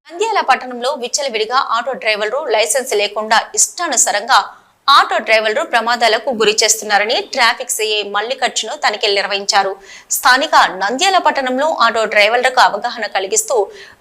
నంద్యాల పట్టణంలో విచ్చలవిడిగా ఆటో డ్రైవర్లు లైసెన్స్ లేకుండా ఇష్టానుసారంగా ఆటో డ్రైవర్లు ప్రమాదాలకు గురి చేస్తున్నారని ట్రాఫిక్ సిఐ మల్లికార్జున తనిఖీలు నిర్వహించారు. స్థానిక నంద్యాల పట్టణంలో ఆటో డ్రైవర్లకు అవగాహన కలిగిస్తూ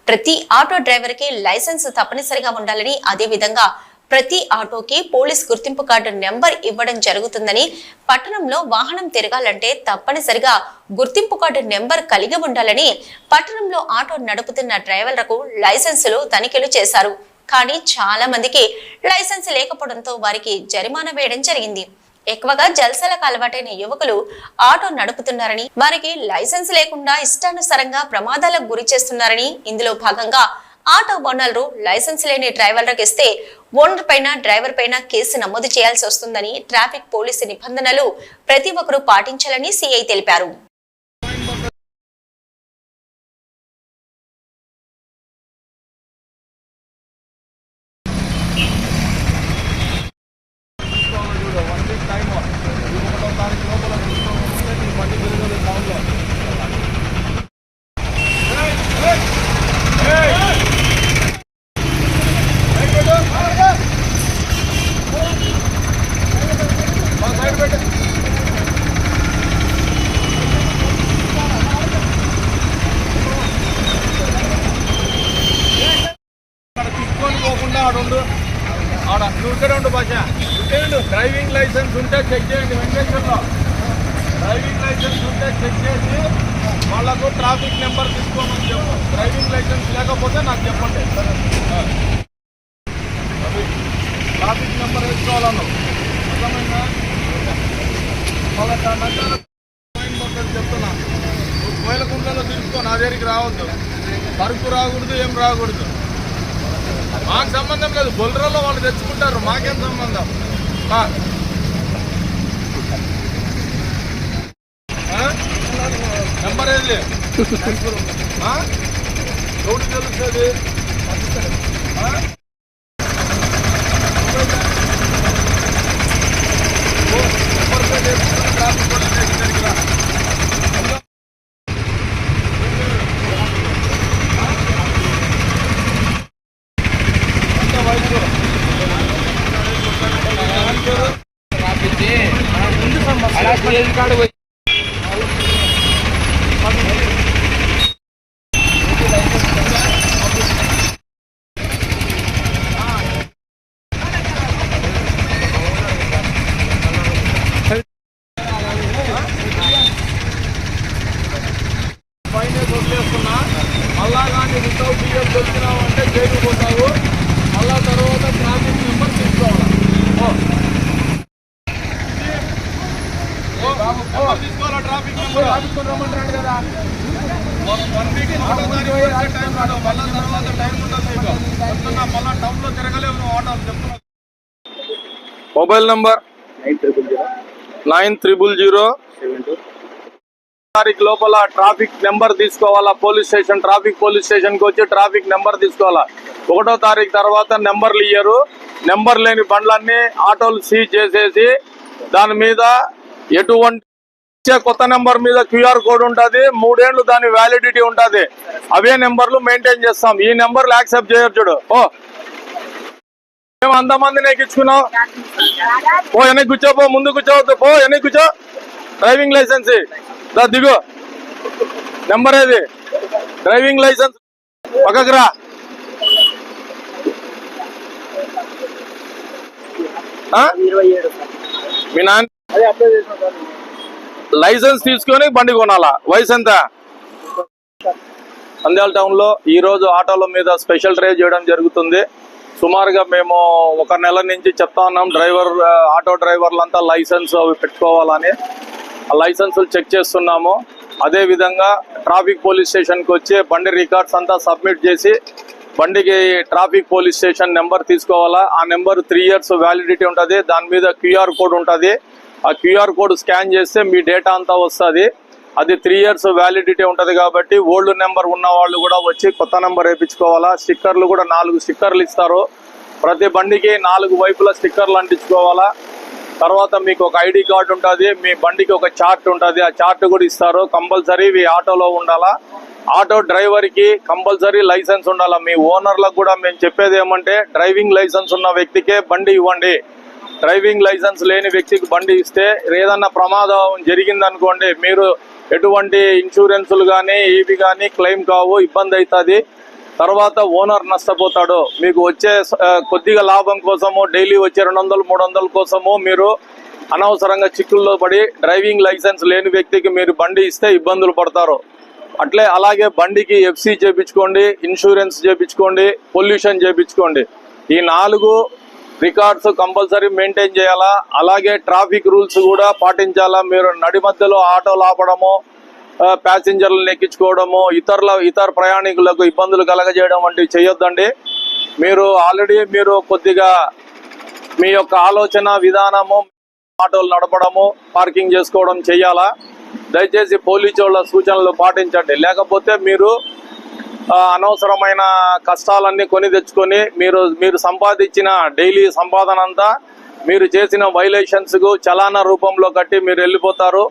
ప్రతి ఆటో డ్రైవర్ కి లైసెన్స్ తప్పనిసరిగా ఉండాలని, అదేవిధంగా ప్రతి ఆటోకి పోలీస్ గుర్తింపు కార్డు నెంబర్ ఇవ్వడం జరుగుతుందని, పట్టణంలో వాహనం తిరగాలంటే తప్పనిసరిగా గుర్తింపు కార్డు నెంబర్ కలిగి ఉండాలని పట్టణంలో ఆటో నడుపుతున్న డ్రైవర్లకు లైసెన్సులు తనిఖీలు చేశారు. కానీ చాలా మందికి లైసెన్స్ లేకపోవడంతో వారికి జరిమానా వేయడం జరిగింది. ఎక్కువగా జల్సలకు అలవాటైన యువకులు ఆటో నడుపుతున్నారని, వారికి లైసెన్స్ లేకుండా ఇష్టానుసారంగా ప్రమాదాలకు గురి చేస్తున్నారని, ఇందులో భాగంగా ఆటో ఓనర్లు లైసెన్స్ లేని డ్రైవర్లకు ఇస్తే ఓనర్ పైన డ్రైవర్ పైన కేసు నమోదు చేయాల్సి వస్తుందని, ట్రాఫిక్ పోలీసు నిబంధనలు ప్రతి ఒక్కరూ పాటించాలని సిఐ తెలిపారు. డ్రైవింగ్ లైసెన్స్ ఉంటే చెక్ చేయండి. వెంకటేశ్వర్లో డ్రైవింగ్ లైసెన్స్ ఉంటే చెక్ చేసి వాళ్ళకు ట్రాఫిక్ నెంబర్ తీసుకోమని చెప్పు. డ్రైవింగ్ లైసెన్స్ లేకపోతే నాకు చెప్పండి. ట్రాఫిక్ నెంబర్ వేసుకోవాలను అర్థమైందా? చెప్తున్నా, నువ్వు కోయలకుంటలో తీసుకో, నా దగ్గరికి రావద్దు. సరుకు రాకూడదు, ఏం రాకూడదు. మాకు సంబంధం లేదు. బొల్లరలో వాళ్ళు తెచ్చుకుంటారు, మాకేం సంబంధం? నెంబర్ ఏది ఎవరు తెలుస్తుంది? ఫైన్ వదిలేస్తున్నా. మళ్ళా కానీ వితౌట్ బియ్యం దొరికినావు అంటే జైలు పోతావు. మళ్ళా తర్వాత ట్రాఫిక్ నెంబర్ తీసుకోవాలి. తీసుకోవాలా ట్రాఫిక్ నెంబర్? రమ్మంటాడు కదా. 1 వీక్ ఆటో టైం రాదు. మళ్ళా తర్వాత టైం ఉంటుంది మీకు. చెప్తున్నా, మళ్ళా టౌన్లో తిరగలేవు నువ్వు ఆటోలు. చెప్తున్నా. మొబైల్ నంబర్ 9000 తారీఖు లోపల ట్రాఫిక్ నెంబర్ తీసుకోవాలా. పోలీస్ స్టేషన్ కి వచ్చి ట్రాఫిక్ నెంబర్ తీసుకోవాలా. 1వ తారీఖు తర్వాత నెంబర్లు ఇయ్యరు. నెంబర్ లేని బండ్లన్నీ ఆటోలు సీజ్ చేసేసి దాని మీద ఎటువంటి కొత్త నెంబర్ మీద క్యూఆర్ కోడ్ ఉంటుంది. 3 ఏళ్ళు దాని వ్యాలిడిటీ ఉంటుంది. అవే నెంబర్లు మెయింటైన్ చేస్తాం. ఈ నెంబర్లు యాక్సెప్ట్ చేయరు. చూడు, మేము అంతమందిని ఎక్కించుకున్నాం. వెనక్కి కూర్చోపో, ముందు కూర్చోవద్దు. వెనక్కి కూర్చో. డ్రైవింగ్ లైసెన్స్ దిగు. నెంబర్ ఏది? డ్రైవింగ్ లైసెన్స్ పక్కకు రా. మీ నాన్న లైసెన్స్ తీసుకొని బండి కొనాలా. వయసు ఎంత? నంద్యాల టౌన్ లో ఈ రోజు ఆటోల మీద స్పెషల్ డ్రైవ్ చేయడం జరుగుతుంది. సుమారుగా మేము 1 నెల నుంచి చెప్తా ఉన్నాం, ఆటో డ్రైవర్లంతా లైసెన్స్ అవి పెట్టుకోవాలని. ఆ లైసెన్సులు చెక్ చేస్తున్నాము. అదే విధంగా ట్రాఫిక్ పోలీస్ స్టేషన్కి వచ్చి బండి రికార్డ్స్ అంతా సబ్మిట్ చేసి బండికి ట్రాఫిక్ పోలీస్ స్టేషన్ నెంబర్ తీసుకోవాలా. ఆ నెంబర్ 3 ఇయర్స్ వ్యాలిడిటీ ఉంటుంది. దాని మీద క్యూఆర్ కోడ్ ఉంటుంది. ఆ క్యూఆర్ కోడ్ స్కాన్ చేస్తే మీ డేటా అంతా వస్తుంది. అది 3 ఇయర్స్ వ్యాలిడిటీ ఉంటుంది కాబట్టి ఓల్డ్ నెంబర్ ఉన్న వాళ్ళు కూడా వచ్చి కొత్త నెంబర్ వేయించుకోవాలా. స్టిక్కర్లు కూడా 4 స్టిక్కర్లు ఇస్తారు. ప్రతి బండికి 4 వైపుల స్టిక్కర్లు అంటించుకోవాలా. తర్వాత మీకు ఒక ఐడి కార్డు ఉంటుంది, మీ బండికి ఒక చార్ట్ ఉంటుంది, ఆ చార్ట్ కూడా ఇస్తారు. కంపల్సరీ ఇవి ఆటోలో ఉండాలా. ఆటో డ్రైవర్కి కంపల్సరీ లైసెన్స్ ఉండాలి. మీ ఓనర్లకు కూడా మేము చెప్పేది ఏమంటే డ్రైవింగ్ లైసెన్స్ ఉన్న వ్యక్తికే బండి ఇవ్వండి. డ్రైవింగ్ లైసెన్స్ లేని వ్యక్తికి బండి ఇస్తే ఏదన్నా ప్రమాదం జరిగిందనుకోండి, మీరు ఎటువంటి ఇన్సూరెన్సులు కానీ ఇవి కానీ క్లెయిమ్ కావు, ఇబ్బంది అవుతుంది. తర్వాత ఓనర్ నష్టపోతాడు. మీకు వచ్చే కొద్దిగా లాభం కోసము డైలీ వచ్చే 200-300 కోసము మీరు అనవసరంగా చిక్కుల్లో పడి డ్రైవింగ్ లైసెన్స్ లేని వ్యక్తికి మీరు బండి ఇస్తే ఇబ్బందులు పడతారు. అలాగే బండికి ఎఫ్సి చేయించుకోండి, ఇన్సూరెన్స్ చేయించుకోండి, పొల్యూషన్ చేయించుకోండి. ఈ 4 రికార్డ్స్ కంపల్సరీ మెయింటైన్ చేయాలా. అలాగే ట్రాఫిక్ రూల్స్ కూడా పాటించాలా. మీరు నడి మధ్యలో ఆటోలు ఆపడము, ప్యాసింజర్లను ఎక్కించుకోవడము, ఇతర ప్రయాణికులకు ఇబ్బందులు కలగజేయడం వంటివి చేయొద్దండి. మీరు కొద్దిగా మీ యొక్క ఆలోచన విధానము ఆటోలు నడపడము, పార్కింగ్ చేసుకోవడం చేయాలా. దయచేసి పోలీసు వాళ్ళ సూచనలు పాటించండి. లేకపోతే మీరు అనవసరమైన కష్టాలన్నీ కొని తెచ్చుకొని మీరు సంపాదించిన డైలీ సంపాదన అంతా మీరు చేసిన వైలేషన్స్కు చలానా రూపంలో కట్టి మీరు వెళ్ళిపోతారు.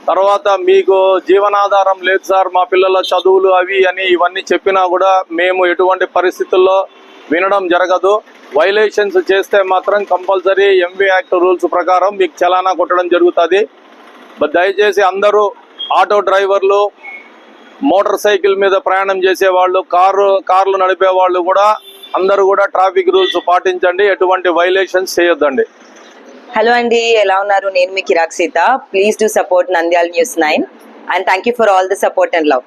తర్వాత మీకు జీవనాధారం లేదు సార్, మా పిల్లల చదువులు అవి అని ఇవన్నీ చెప్పినా కూడా మేము ఎటువంటి పరిస్థితుల్లో వినడం జరగదు. వైలేషన్స్ చేస్తే మాత్రం కంపల్సరీ ఎంవి యాక్ట్ రూల్స్ ప్రకారం మీకు చలానా కొట్టడం జరుగుతుంది. దయచేసి అందరూ ఆటో డ్రైవర్లు, మోటార్ సైకిల్ మీద ప్రయాణం చేసేవాళ్ళు, కార్లు నడిపే వాళ్ళు కూడా అందరూ కూడా ట్రాఫిక్ రూల్స్ పాటించండి. ఎటువంటి వైలేషన్స్ చేయొద్దండి. హలో అండి, ఎలా ఉన్నారు? నేను మీ కిరాక్ Sita. Please do support Nandyala news 9 and thank you for all the support and love.